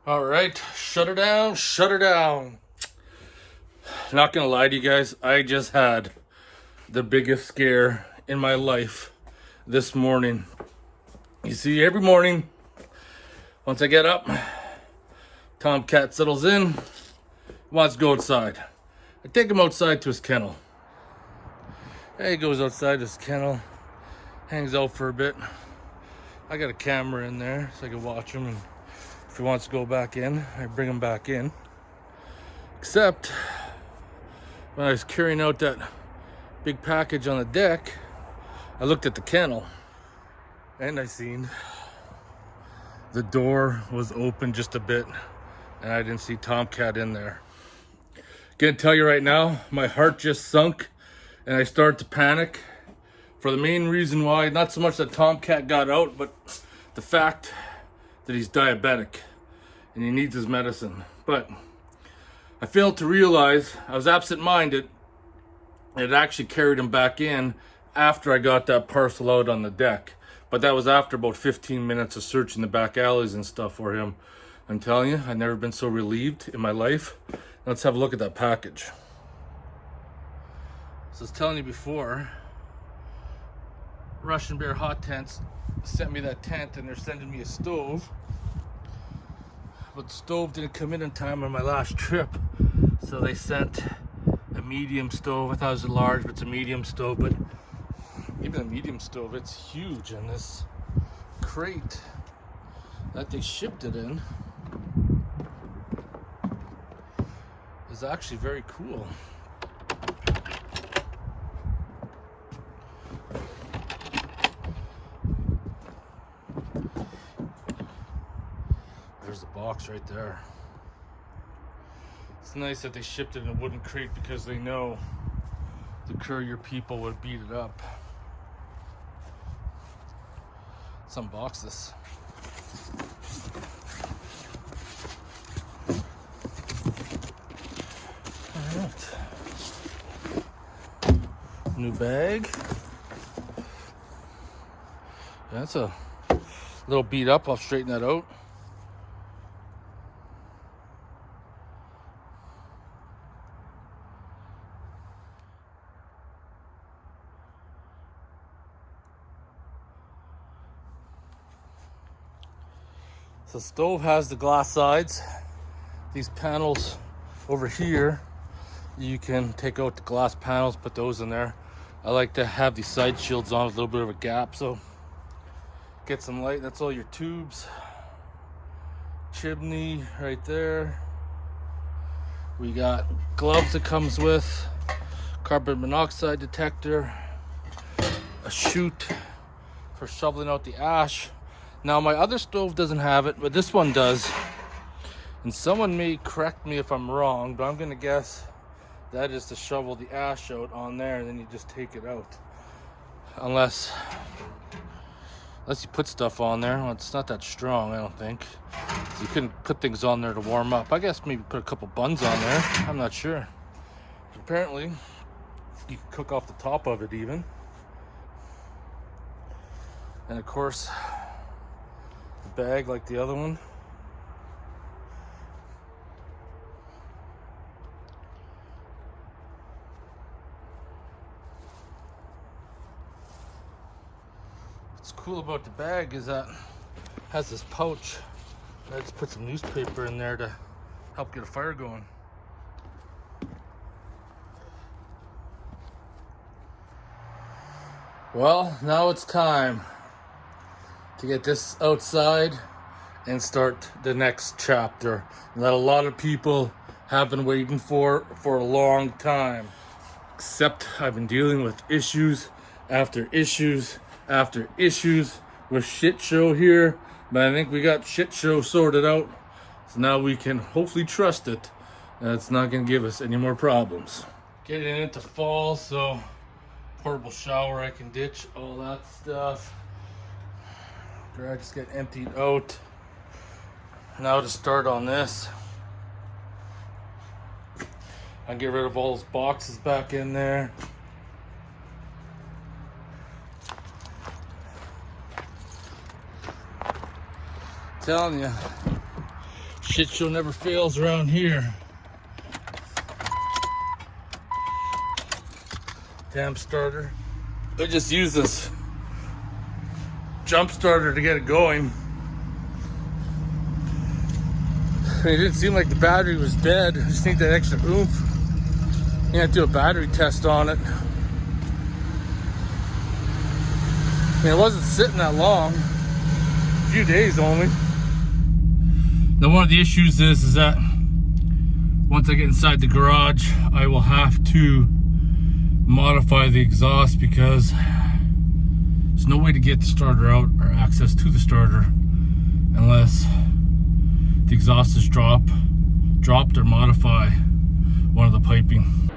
All right, shut her down, shut her down. Not gonna lie to you guys, I just had the biggest scare in my life this morning. You see, every morning, once I get up, Tomcat settles in, wants to go outside. I take him outside to his kennel. He goes outside to his kennel, hangs out for a bit. I got a camera in there so I can watch him, and if he wants to go back in, I bring him back in. Except when I was carrying out that big package on the deck, I looked at the kennel and I seen the door was open just a bit and I didn't see Tomcat in there. Gonna tell you right now, my heart just sunk and I started to panic for the main reason why, not so much that Tomcat got out, but the fact that he's diabetic and he needs his medicine. But I failed to realize, I was absent-minded, it actually carried him back in after I got that parcel out on the deck. But that was after about 15 minutes of searching the back alleys and stuff for him. I'm telling you, I've never been so relieved in my life. Let's have a look at that package. So I was telling you before, Russian Bear Hot Tents sent me that tent and they're sending me a stove. But the stove didn't come in time on my last trip. So they sent a medium stove. I thought it was a large, but it's a medium stove. But even a medium stove, it's huge. And this crate that they shipped it in is actually very cool. There's the box right there. It's nice that they shipped it in a wooden crate because they know the courier people would beat it up. Let's unbox this. Alright. New bag. That's a little beat up. I'll straighten that out. So the stove has the glass sides. These panels over here, you can take out the glass panels, put those in there. I like to have these side shields on with a little bit of a gap so get some light. That's all your tubes. Chimney right there. We got gloves that comes with, carbon monoxide detector, a chute for shoveling out the ash. Now my other stove doesn't have it, but this one does. And someone may correct me if I'm wrong, but I'm gonna guess that is to shovel the ash out on there and then you just take it out. Unless you put stuff on there. Well, it's not that strong, I don't think. So you couldn't put things on there to warm up. I guess maybe put a couple buns on there. I'm not sure. But apparently, you can cook off the top of it even. And of course, the bag like the other one. What's cool about the bag is that it has this pouch. I just put some newspaper in there to help get a fire going. Well, now it's time to get this outside and start the next chapter that a lot of people have been waiting for a long time. Except I've been dealing with issues after issues after issues with shit show here, but I think we got shit show sorted out, so now we can hopefully trust it and it's not gonna give us any more problems. Getting into fall, so portable shower I can ditch, all that stuff. Garage just get emptied out. Now to start on this, I get rid of all those boxes back in there. Telling you, Shit show never fails around here. Damn starter. I just use this jump starter to get it going. It didn't seem like the battery was dead. I just need that extra oomph. You have to do a battery test on it. I mean, it wasn't sitting that long. A few days only. Now one of the issues is that once I get inside the garage, I will have to modify the exhaust because there's no way to get the starter out or access to the starter unless the exhaust is dropped or modify one of the piping.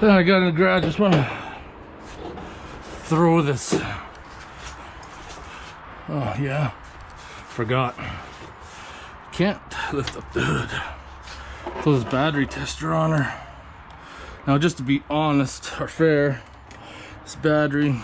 Then I got in the garage, just want to throw this. Oh yeah, forgot. Can't lift up the hood. Throw this battery tester on her. Now, just to be honest or fair, this battery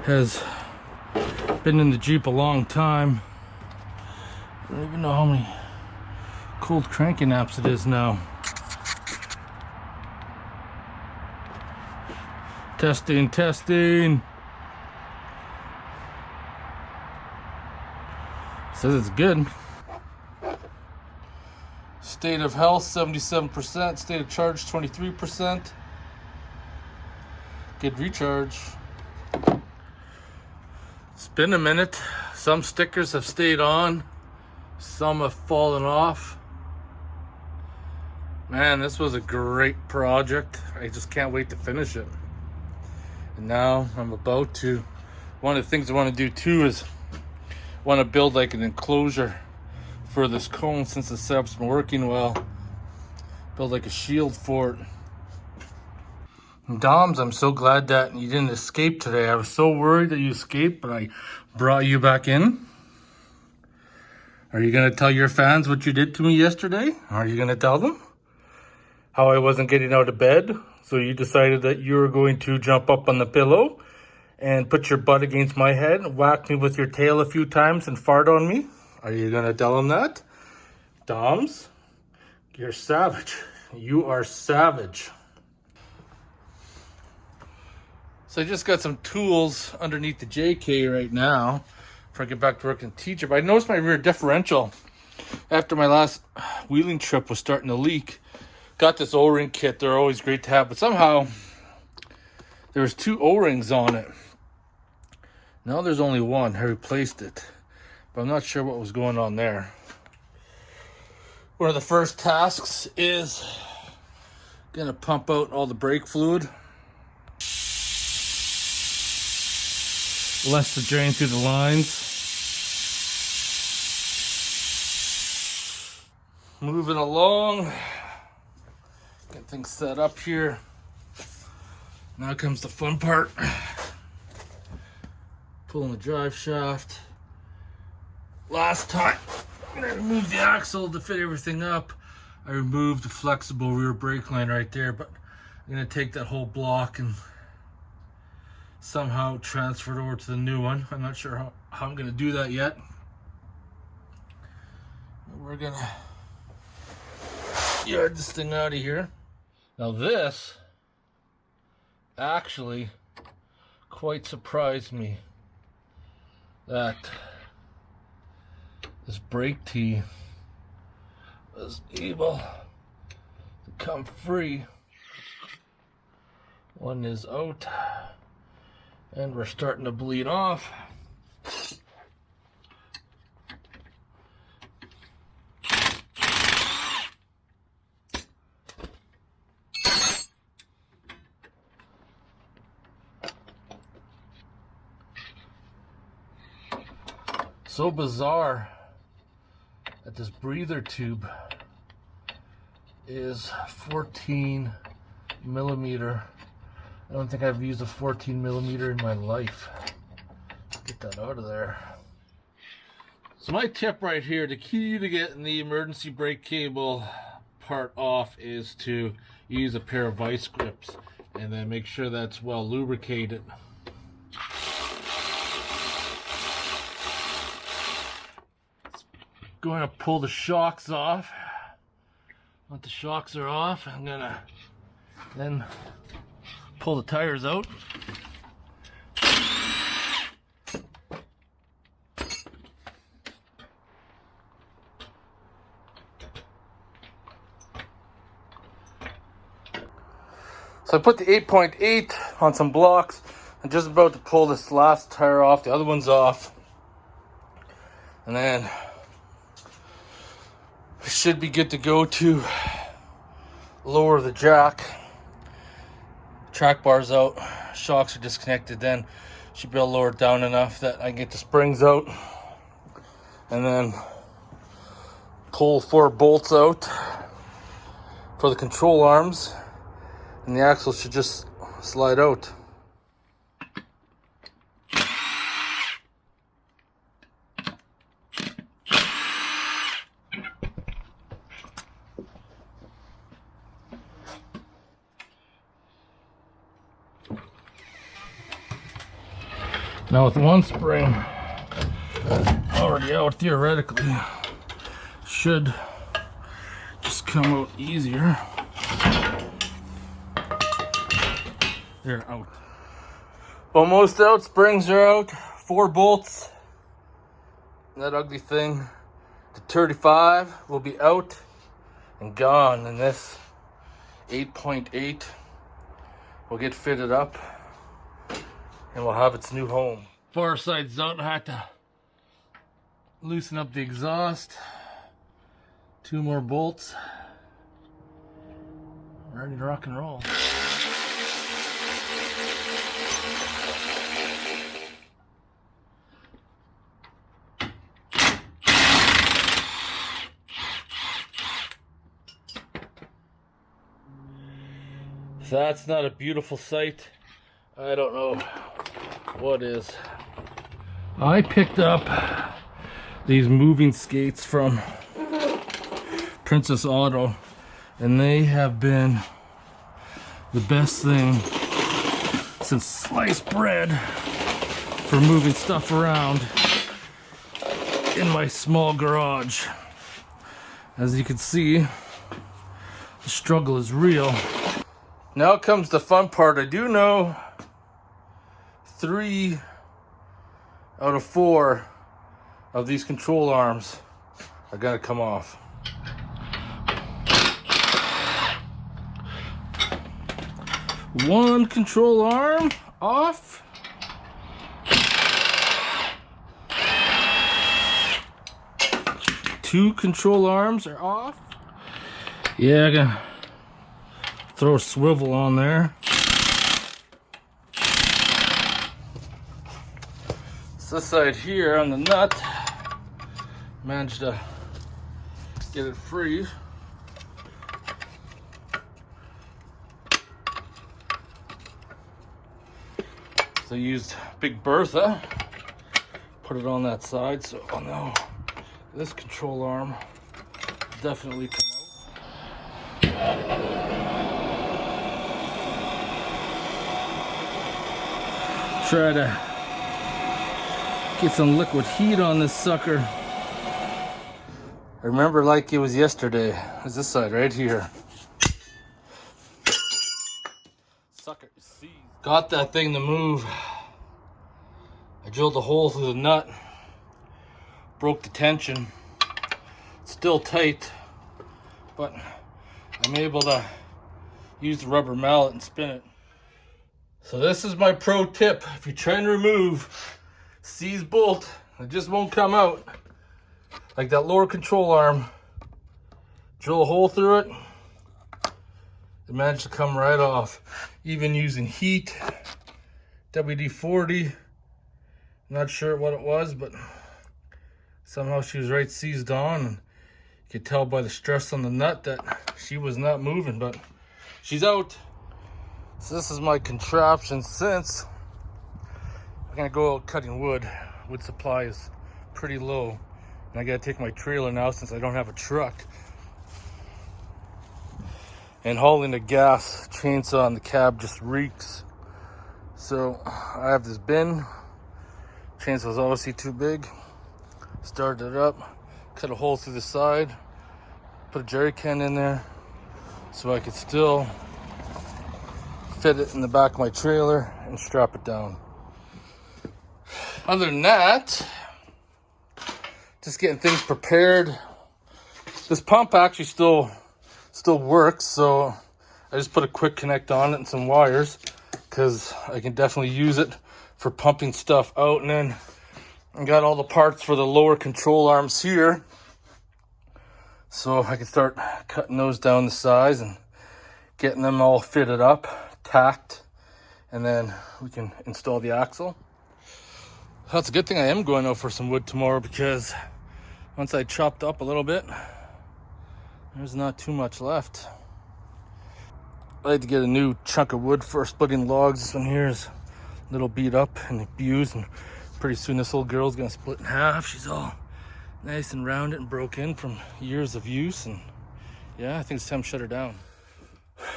has been in the Jeep a long time. I don't even know how many cold cranking amps it is now. Testing. Says it's good. State of health 77%, state of charge 23%. Good recharge. It's been a minute. Some stickers have stayed on, some have fallen off. Man, this was a great project. I just can't wait to finish it. And now I'm about to, one of the things I want to do too is want to build like an enclosure for this cone since the setup's been working well. Build like a shield for it. And Doms, I'm so glad that you didn't escape today. I was so worried that you escaped, but I brought you back in. Are you gonna tell your fans what you did to me yesterday? Are you gonna tell them how I wasn't getting out of bed? So you decided that you were going to jump up on the pillow and put your butt against my head, whack me with your tail a few times and fart on me? Are you gonna tell them that? Doms, you're savage. You are savage. So I just got some tools underneath the JK right now before I get back to work and teach it. But I noticed my rear differential after my last wheeling trip was starting to leak. Got this O-ring kit. They're always great to have, but somehow there was 2 O-rings on it. Now there's only one. I replaced it, but I'm not sure what was going on there. One of the first tasks is gonna pump out all the brake fluid. Less to drain through the lines. Moving along. Get things set up here. Now comes the fun part. Pulling the drive shaft. Last time, I removed the axle to fit everything up. I removed the flexible rear brake line right there, but I'm gonna take that whole block and somehow transfer it over to the new one. I'm not sure how I'm gonna do that yet. We're gonna yard this thing out of here. Now this actually quite surprised me that this brake tee was able to come free. One is out and we're starting to bleed off. So bizarre that this breather tube is 14 millimeter. I don't think I've used a 14 millimeter in my life. Get that out of there. So my tip right here, the key to getting the emergency brake cable part off is to use a pair of vice grips and then make sure that's well lubricated. going to pull the shocks off. Once the shocks are off, I'm gonna then pull the tires out. So I put the 8.8 on some blocks. I'm just about to pull this last tire off, the other one's off. And then I should be good to go to lower the jack. Track bar's out, shocks are disconnected, then should be able to lower it down enough that I can get the springs out. And then pull 4 bolts out for the control arms. And the axle should just slide out. Now with one spring already out, theoretically, should just come out easier. They're out. Almost out, springs are out, 4 bolts. That ugly thing, the 35 will be out and gone, and this 8.8 will get fitted up and will have its new home. Far side's out, I had to loosen up the exhaust. 2 more bolts. Ready to rock and roll. If that's not a beautiful sight, I don't know what is. I picked up these moving skates from Princess Auto, and they have been the best thing since sliced bread for moving stuff around in my small garage. As you can see, the struggle is real. Now comes the fun part. I do know 3 out of 4 of these control arms are gonna come off. One control arm off. Two control arms are off. Yeah, I gotta throw a swivel on there. So this side here on the nut, managed to get it free. So I used Big Bertha, put it on that side, so I'll know this control arm will definitely come out. Try to get some liquid heat on this sucker. I remember like it was yesterday. It's this side right here. Sucker, see. Got that thing to move. I drilled a hole through the nut. Broke the tension. It's still tight, but I'm able to use the rubber mallet and spin it. So this is my pro tip. If you're trying to remove C's bolt, it just won't come out. Like that lower control arm, drill a hole through it, it managed to come right off. Even using heat, WD-40, not sure what it was, but somehow she was right seized on. And you could tell by the stress on the nut that she was not moving, but she's out. So this is my contraption since I'm gonna go out cutting wood. Wood supply is pretty low. And I gotta take my trailer now since I don't have a truck. And hauling a gas chainsaw in the cab just reeks. So I have this bin. Chainsaw's obviously too big. Started it up, cut a hole through the side, put a jerry can in there so I could still fit it in the back of my trailer and strap it down. Other than that, just getting things prepared. This pump actually still works, so I just put a quick connect on it and some wires because I can definitely use it for pumping stuff out. And then I got all the parts for the lower control arms here, so I can start cutting those down to size and getting them all fitted up, tacked, and then we can install the axle. That's a good thing I am going out for some wood tomorrow, because once I chopped up a little bit, there's not too much left. I had to get a new chunk of wood for splitting logs. This one here is a little beat up and abused, and pretty soon this little girl's gonna split in half. She's all nice and rounded and broke in from years of use, and yeah, I think it's time to shut her down.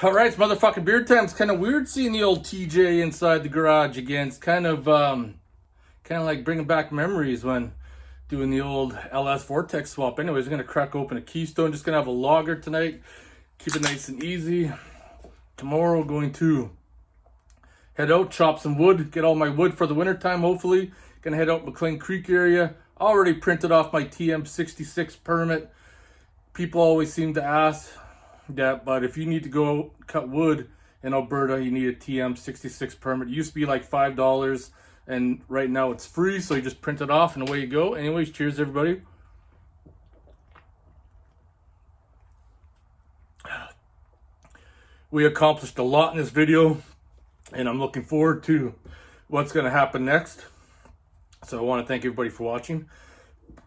All right, it's motherfucking beard time. It's kind of weird seeing the old TJ inside the garage again. It's kind of like bringing back memories when doing the old LS Vortec swap. Anyways, I'm gonna crack open a Keystone. Just gonna have a logger tonight. Keep it nice and easy. Tomorrow, going to head out, chop some wood, get all my wood for the winter time. Hopefully, gonna head out McLean Creek area. Already printed off my TM66 permit. People always seem to ask that, but if you need to go cut wood in Alberta, you need a TM66 permit. It used to be like $5, and right now it's free, so you just print it off and away you go. Anyways, cheers everybody. We accomplished a lot in this video, and I'm looking forward to what's going to happen next. So I want to thank everybody for watching.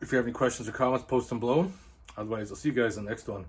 If you have any questions or comments, post them below. Otherwise, I'll see you guys in the next one.